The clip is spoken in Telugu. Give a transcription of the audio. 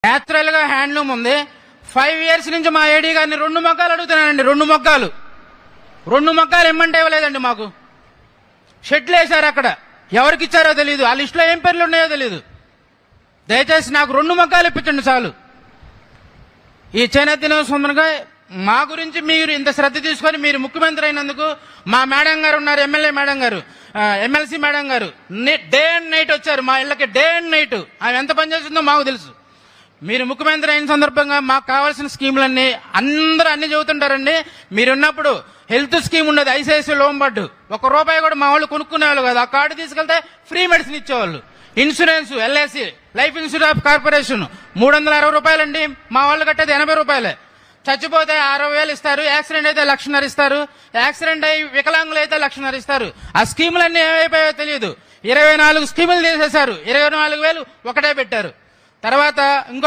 నేచురల్ గా హ్యాండ్లూమ్ ఉంది. 5 years నుంచి మా ఏడీ గారిని 2 మొగ్గాలు అడుగుతున్నానండి. 2 మొగ్గాలు ఇమ్మంటే ఇవ్వలేదండి. మాకు షెడ్లు వేశారు, అక్కడ ఎవరికి ఇచ్చారో తెలియదు, ఆ లిస్టులో ఏం పేర్లు ఉన్నాయో తెలియదు. దయచేసి నాకు 2 మొగ్గాలు ఇప్పించండి చాలు. ఈ చేనేత దినోత్సవంగా మా గురించి మీరు ఇంత శ్రద్ధ తీసుకొని మీరు ముఖ్యమంత్రి అయినందుకు మా మేడం గారు ఉన్నారు, ఎమ్మెల్యే మేడం గారు, ఎమ్మెల్సీ మేడం గారు డే అండ్ నైట్ వచ్చారు మా ఇళ్ళకి. డే అండ్ నైట్ ఆమె ఎంత పనిచేస్తుందో మాకు తెలుసు. మీరు ముఖ్యమంత్రి అయిన సందర్భంగా మాకు కావాల్సిన స్కీములన్నీ అందరూ అన్ని చెబుతుంటారండి. మీరున్నప్పుడు హెల్త్ స్కీమ్ ఉండదు, ఐసిఐసి లోంబర్డు, ₹1 కూడా మా వాళ్ళు కొనుక్కునేవాళ్ళు కాదు. ఆ కార్డు తీసుకెళ్తే ఫ్రీ మెడిసిన్ ఇచ్చేవాళ్ళు. Insurance LIC life insurance corporation ₹360 అండి. మా వాళ్ళు కట్టేది ₹80. చచ్చిపోతే 60,000 ఇస్తారు, యాక్సిడెంట్ అయితే 1,50,000 ఇస్తారు, యాక్సిడెంట్ అయి వికలాంగులు అయితే 1,50,000 ఇస్తారు. ఆ స్కీములన్నీ ఏమైపోయాయో తెలియదు. 24 స్కీములు తీసేశారు, 24,000 ఒకటే పెట్టారు. తర్వాత ఇంకో